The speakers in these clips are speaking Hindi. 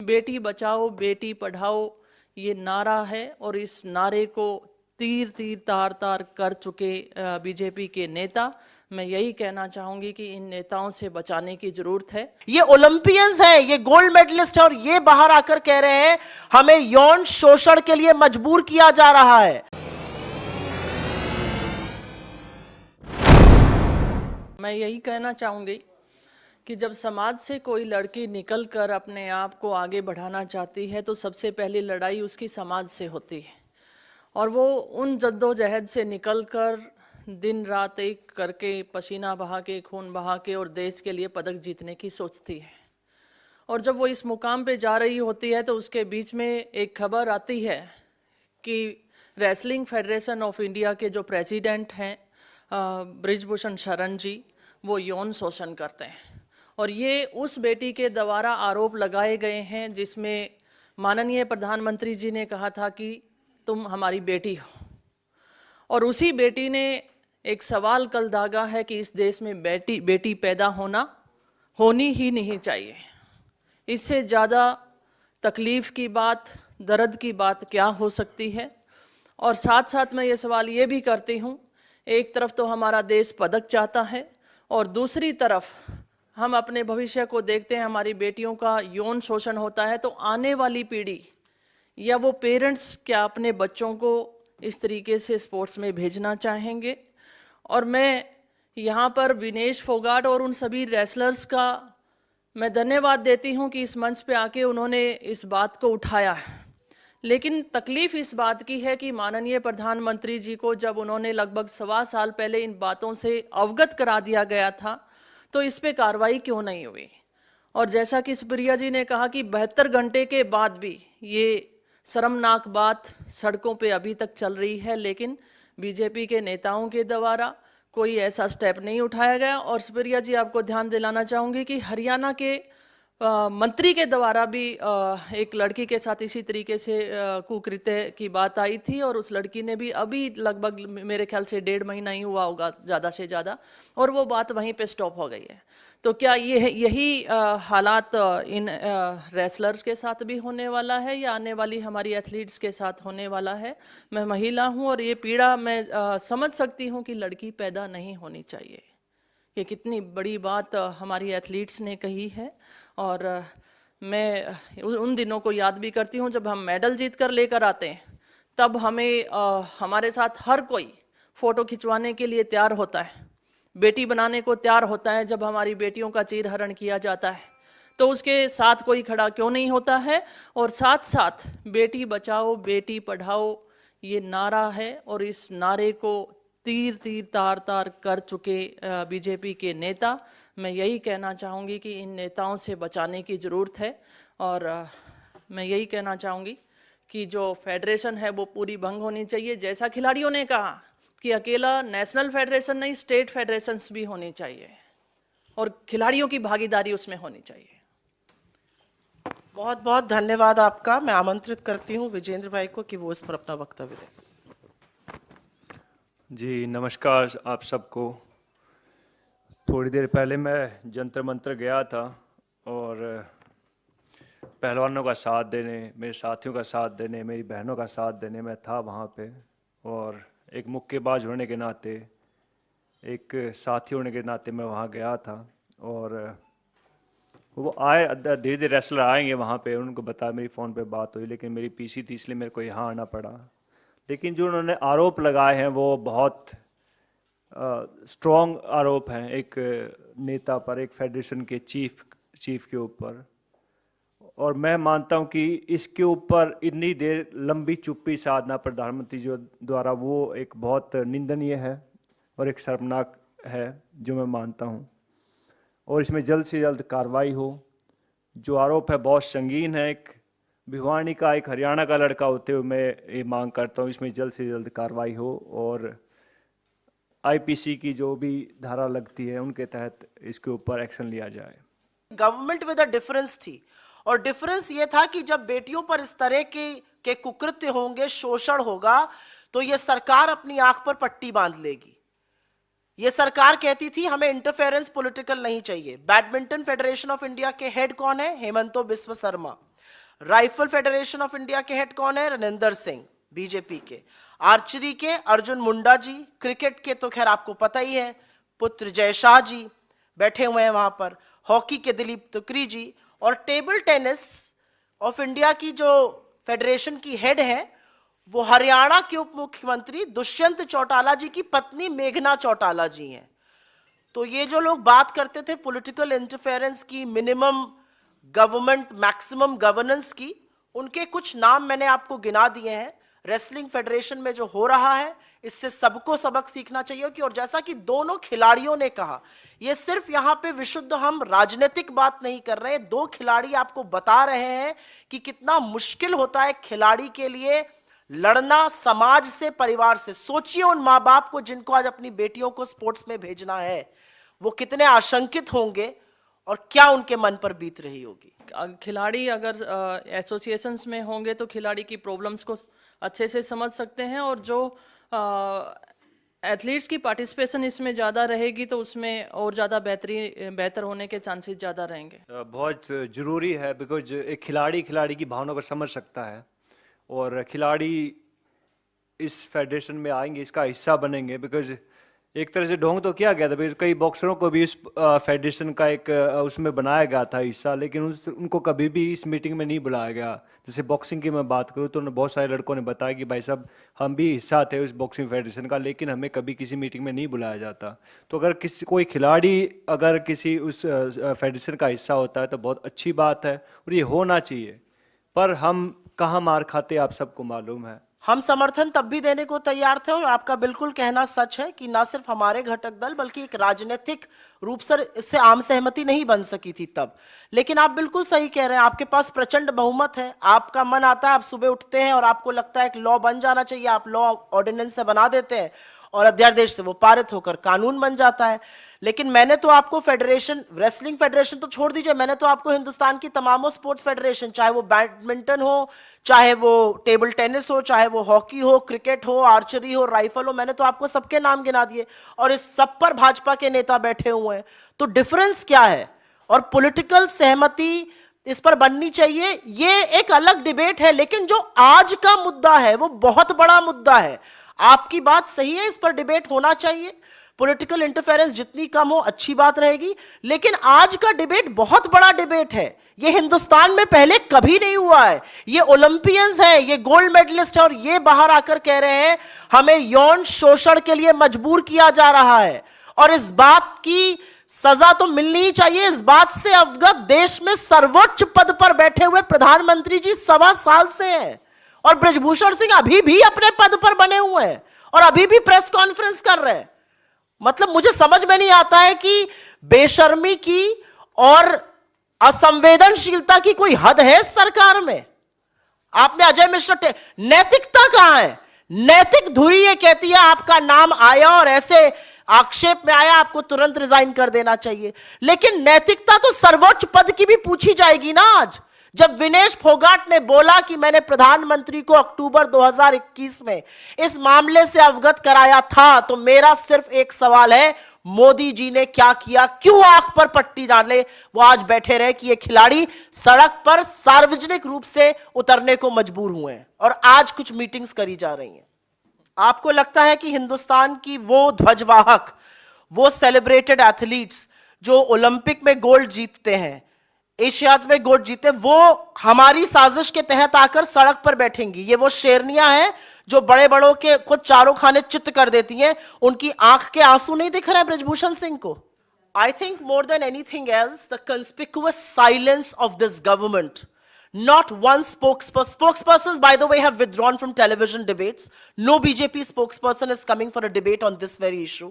बेटी बचाओ बेटी पढ़ाओ ये नारा है और इस नारे को तीर तीर तार तार कर चुके बीजेपी के नेता, मैं यही कहना चाहूंगी कि इन नेताओं से बचाने की जरूरत है। ये ओलंपियंस हैं, ये गोल्ड मेडलिस्ट है और ये बाहर आकर कह रहे हैं हमें यौन शोषण के लिए मजबूर किया जा रहा है। मैं यही कहना चाहूंगी कि जब समाज से कोई लड़की निकलकर अपने आप को आगे बढ़ाना चाहती है तो सबसे पहली लड़ाई उसकी समाज से होती है, और वो उन जद्दोजहद से निकलकर दिन रात एक करके पसीना बहा के खून बहा के और देश के लिए पदक जीतने की सोचती है। और जब वो इस मुकाम पे जा रही होती है तो उसके बीच में एक खबर आती है कि रेसलिंग फेडरेशन ऑफ इंडिया के जो प्रेसिडेंट हैं ब्रिजभूषण शरण जी, वो यौन शोषण करते हैं। और ये उस बेटी के द्वारा आरोप लगाए गए हैं जिसमें माननीय प्रधानमंत्री जी ने कहा था कि तुम हमारी बेटी हो, और उसी बेटी ने एक सवाल कल दागा है कि इस देश में बेटी पैदा होनी ही नहीं चाहिए। इससे ज़्यादा तकलीफ़ की बात, दर्द की बात क्या हो सकती है। और साथ साथ मैं ये सवाल ये भी करती हूँ, एक तरफ तो हमारा देश पदक चाहता है और दूसरी तरफ हम अपने भविष्य को देखते हैं, हमारी बेटियों का यौन शोषण होता है, तो आने वाली पीढ़ी या वो पेरेंट्स क्या अपने बच्चों को इस तरीके से स्पोर्ट्स में भेजना चाहेंगे। और मैं यहाँ पर विनेश फोगाट और उन सभी रेसलर्स का मैं धन्यवाद देती हूँ कि इस मंच पे आके उन्होंने इस बात को उठाया है। लेकिन तकलीफ़ इस बात की है कि माननीय प्रधानमंत्री जी को जब उन्होंने लगभग 1.25 साल पहले इन बातों से अवगत करा दिया गया था तो इस पे कार्रवाई क्यों नहीं हुई। और जैसा कि सुप्रिया जी ने कहा कि 72 घंटे के बाद भी ये शर्मनाक बात सड़कों पे अभी तक चल रही है, लेकिन बीजेपी के नेताओं के द्वारा कोई ऐसा स्टेप नहीं उठाया गया। और सुप्रिया जी, आपको ध्यान दिलाना चाहूँगी कि हरियाणा के मंत्री के द्वारा भी एक लड़की के साथ इसी तरीके से कुकृत्य की बात आई थी, और उस लड़की ने भी अभी लगभग मेरे ख्याल से 1.5 महीना ही हुआ होगा ज़्यादा से ज़्यादा, और वो बात वहीं पे स्टॉप हो गई है। तो क्या यही हालात इन रेसलर्स के साथ भी होने वाला है या आने वाली हमारी एथलीट्स के साथ होने वाला है? मैं महिला हूँ और ये पीड़ा मैं समझ सकती हूँ कि लड़की पैदा नहीं होनी चाहिए। ये कितनी बड़ी बात हमारी एथलीट्स ने कही है। और मैं उन दिनों को याद भी करती हूँ जब हम मेडल जीत कर लेकर आते हैं, तब हमें हमारे साथ हर कोई फ़ोटो खिंचवाने के लिए तैयार होता है, बेटी बनाने को तैयार होता है। जब हमारी बेटियों का चीरहरण किया जाता है तो उसके साथ कोई खड़ा क्यों नहीं होता है। और साथ साथ बेटी बचाओ बेटी पढ़ाओ ये नारा है, और इस नारे को तीर तीर तार तार कर चुके बीजेपी के नेता, मैं यही कहना चाहूँगी कि इन नेताओं से बचाने की ज़रूरत है। और मैं यही कहना चाहूँगी कि जो फेडरेशन है वो पूरी भंग होनी चाहिए। जैसा खिलाड़ियों ने कहा कि अकेला नेशनल फेडरेशन नहीं, स्टेट फेडरेशंस भी होनी चाहिए और खिलाड़ियों की भागीदारी उसमें होनी चाहिए। बहुत बहुत धन्यवाद आपका। मैं आमंत्रित करती हूँ विजेंद्र भाई को कि वो इस पर अपना वक्तव्य दें। जी नमस्कार आप सबको। थोड़ी देर पहले मैं जंतर मंतर गया था और पहलवानों का साथ देने, मेरे साथियों का साथ देने, मेरी बहनों का साथ देने मैं था वहाँ पे। और एक मुक्केबाज होने के नाते, एक साथी होने के नाते मैं वहाँ गया था। और वो आए, धीरे धीरे रेसलर आएंगे वहाँ पे, उनको बताया, मेरी फ़ोन पे बात हुई, लेकिन मेरी पीसी थी इसलिए मेरे को यहाँ आना पड़ा। लेकिन जो उन्होंने आरोप लगाए हैं वो बहुत स्ट्रॉन्ग आरोप हैं एक नेता पर, एक फेडरेशन के चीफ के ऊपर। और मैं मानता हूं कि इसके ऊपर इतनी देर लंबी चुप्पी साधना प्रधानमंत्री जी द्वारा वो एक बहुत निंदनीय है और एक शर्मनाक है, जो मैं मानता हूं। और इसमें जल्द से जल्द कार्रवाई हो। जो आरोप है बहुत संगीन है। एक भिवानी का, एक हरियाणा का लड़का होते हुए मैं ये मांग करता हूँ इसमें जल्द से जल्द कार्रवाई हो और आईपीसी की जो भी धारा लगती है उनके तहत इसके ऊपर एक्शन लिया जाए। गवर्नमेंट विद अ डिफरेंस थी, और डिफरेंस ये था कि जब बेटियों पर इस तरह के कुकृत्य होंगे, शोषण होगा, तो ये सरकार अपनी आंख पर पट्टी बांध लेगी। ये सरकार कहती थी हमें इंटरफेरेंस पॉलिटिकल नहीं चाहिए। बैडमिंटन फेडरेशन ऑफ इंडिया के हेड कौन है? Himanta Biswa Sharma. Rifle federation of India के हेड कौन है? रनिंदर सिंह, बीजेपी के। आर्चरी के अर्जुन मुंडा जी, क्रिकेट के तो खैर आपको पता ही है, पुत्र जय शाह जी बैठे हुए हैं वहां पर, हॉकी के दिलीप तुकरी जी, और टेबल टेनिस ऑफ इंडिया की जो फेडरेशन की हेड है वो हरियाणा के उप मुख्यमंत्री दुष्यंत चौटाला जी की पत्नी मेघना चौटाला जी हैं। तो ये जो लोग बात करते थे पॉलिटिकल इंटरफेरेंस की, मिनिमम गवर्नमेंट मैक्सिमम गवर्नेंस की, उनके कुछ नाम मैंने आपको गिना दिए हैं। रेसलिंग फेडरेशन में जो हो रहा है इससे सबको सबक सीखना चाहिए कि, और जैसा कि दोनों खिलाड़ियों ने कहा, ये सिर्फ यहां पे विशुद्ध हम राजनीतिक बात नहीं कर रहे, दो खिलाड़ी आपको बता रहे हैं कि कितना मुश्किल होता है खिलाड़ी के लिए लड़ना समाज से, परिवार से। सोचिए उन माँ बाप को जिनको आज अपनी बेटियों को स्पोर्ट्स में भेजना है, वो कितने आशंकित होंगे और क्या उनके मन पर बीत रही होगी। खिलाड़ी अगर एसोसिएशंस में होंगे तो खिलाड़ी की प्रॉब्लम्स को अच्छे से समझ सकते हैं, और जो एथलीट्स की पार्टिसिपेशन इसमें ज़्यादा रहेगी तो उसमें और ज़्यादा बेहतर होने के चांसेस ज़्यादा रहेंगे। बहुत ज़रूरी है, बिकॉज एक खिलाड़ी की भावना को समझ सकता है, और खिलाड़ी इस फेडरेशन में आएंगे, इसका हिस्सा बनेंगे। बिकॉज एक तरह से ढोंग तो किया गया था, बिकॉज कई बॉक्सरों को भी इस फेडरेशन का एक उसमें बनाया गया था हिस्सा, लेकिन उनको कभी भी इस मीटिंग में नहीं बुलाया गया। जैसे बॉक्सिंग की मैं बात करूँ तो बहुत सारे लड़कों ने बताया कि भाई साहब हम भी हिस्सा थे उस बॉक्सिंग फेडरेशन का, लेकिन हमें कभी किसी मीटिंग में नहीं बुलाया जाता। तो अगर कोई खिलाड़ी अगर किसी उस फेडरेशन का हिस्सा होता है तो बहुत अच्छी बात है, और ये होना चाहिए। पर हम कहाँ मार खाते आप सबको मालूम है। हम समर्थन तब भी देने को तैयार थे, और आपका बिल्कुल कहना सच है कि ना सिर्फ हमारे घटक दल बल्कि एक राजनीतिक रूप से इससे आम सहमति नहीं बन सकी थी तब। लेकिन आप बिल्कुल सही कह रहे हैं, आपके पास प्रचंड बहुमत है, आपका मन आता है, आप सुबह उठते हैं और आपको लगता है एक लॉ बन जाना चाहिए, आप लॉ ऑर्डिनेंस से बना देते हैं और अध्यादेश से वो पारित होकर कानून बन जाता है। लेकिन मैंने तो आपको फेडरेशन, रेसलिंग फेडरेशन तो छोड़ दीजिए, मैंने तो आपको हिंदुस्तान की तमामों स्पोर्ट्स फेडरेशन, चाहे वो बैडमिंटन हो, चाहे वो टेबल टेनिस हो, चाहे वो हॉकी हो, क्रिकेट हो, आर्चरी हो, राइफल हो, मैंने तो आपको सबके नाम गिना दिए, और इस सब पर भाजपा के नेता बैठे हुए हैं। तो डिफरेंस क्या है? और पॉलिटिकल सहमति इस पर बननी चाहिए, ये एक अलग डिबेट है। लेकिन जो आज का मुद्दा है वो बहुत बड़ा मुद्दा है। आपकी बात सही है, इस पर डिबेट होना चाहिए, पॉलिटिकल इंटरफेरेंस जितनी कम हो अच्छी बात रहेगी। लेकिन आज का डिबेट बहुत बड़ा डिबेट है, ये हिंदुस्तान में पहले कभी नहीं हुआ है। ये ओलंपियंस हैं, ये गोल्ड मेडलिस्ट है, और ये बाहर आकर कह रहे हैं हमें यौन शोषण के लिए मजबूर किया जा रहा है, और इस बात की सजा तो मिलनी ही चाहिए। इस बात से अवगत देश में सर्वोच्च पद पर बैठे हुए प्रधानमंत्री जी 1.25 साल से हैं, और बृजभूषण सिंह अभी भी अपने पद पर बने हुए हैं और अभी भी प्रेस कॉन्फ्रेंस कर रहे हैं। मतलब मुझे समझ में नहीं आता है कि बेशर्मी की और असंवेदनशीलता की कोई हद है सरकार में। आपने अजय मिश्रा, नैतिकता कहां है? नैतिक धुरी ये कहती है आपका नाम आया और ऐसे आक्षेप में आया, आपको तुरंत रिजाइन कर देना चाहिए। लेकिन नैतिकता तो सर्वोच्च पद की भी पूछी जाएगी ना। आज जब विनेश फोगाट ने बोला कि मैंने प्रधानमंत्री को अक्टूबर 2021 में इस मामले से अवगत कराया था, तो मेरा सिर्फ एक सवाल है, मोदी जी ने क्या किया? क्यों आंख पर पट्टी डाले वो आज बैठे रहे कि ये खिलाड़ी सड़क पर सार्वजनिक रूप से उतरने को मजबूर हुए हैं और आज कुछ मीटिंग्स करी जा रही हैं। आपको लगता है कि हिंदुस्तान की वो ध्वजवाहक, वो सेलिब्रेटेड एथलीट्स जो ओलंपिक में गोल्ड जीतते हैं, एशियाड में गोल्ड जीते, वो हमारी साजिश के तहत आकर सड़क पर बैठेंगी? ये वो शेरनियां हैं जो बड़े बड़ों के खुद चारों खाने चित्त कर देती हैं, उनकी आंख के आंसू नहीं दिख रहे हैं बृजभूषण सिंह को? I think more than anything else the conspicuous silence of this government. Not one spokesperson. Spokespersons, by the way, have withdrawn from television debates. No BJP spokesperson is coming for a debate on this very issue.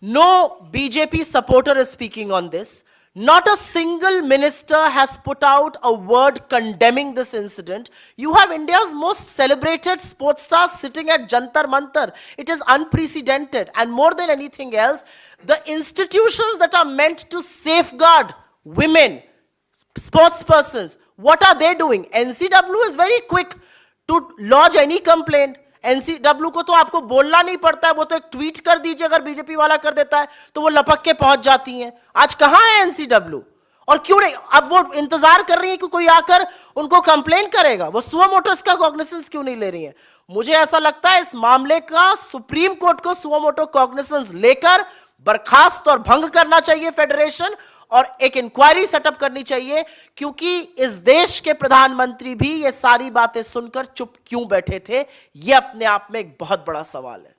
No BJP supporter is speaking on this. Not a single minister has put out a word condemning this incident. You have India's most celebrated sports stars sitting at Jantar Mantar. It is unprecedented. And more than anything else, the institutions that are meant to safeguard women, sports persons, what are they doing? NCW is very quick to lodge any complaint. NCW को तो आपको बोलना नहीं पड़ता है, वो तो एक ट्वीट कर दीजिए, अगर बीजेपी वाला कर देता है तो वो लपक के पहुंच जाती हैं। आज कहां है NCW? और क्यों नहीं? अब वो इंतजार कर रही है कि कोई आकर उनको कंप्लेन करेगा, वो सुओ मोटो इसका कॉग्निसेंस क्यों नहीं ले रही है? मुझे ऐसा लगता है इस मामले का सुप्रीम कोर्ट को सुओ मोटो कॉग्निसेंस लेकर बर्खास्त और भंग करना चाहिए फेडरेशन, और एक इंक्वायरी सेटअप करनी चाहिए, क्योंकि इस देश के प्रधानमंत्री भी ये सारी बातें सुनकर चुप क्यों बैठे थे, ये अपने आप में एक बहुत बड़ा सवाल है।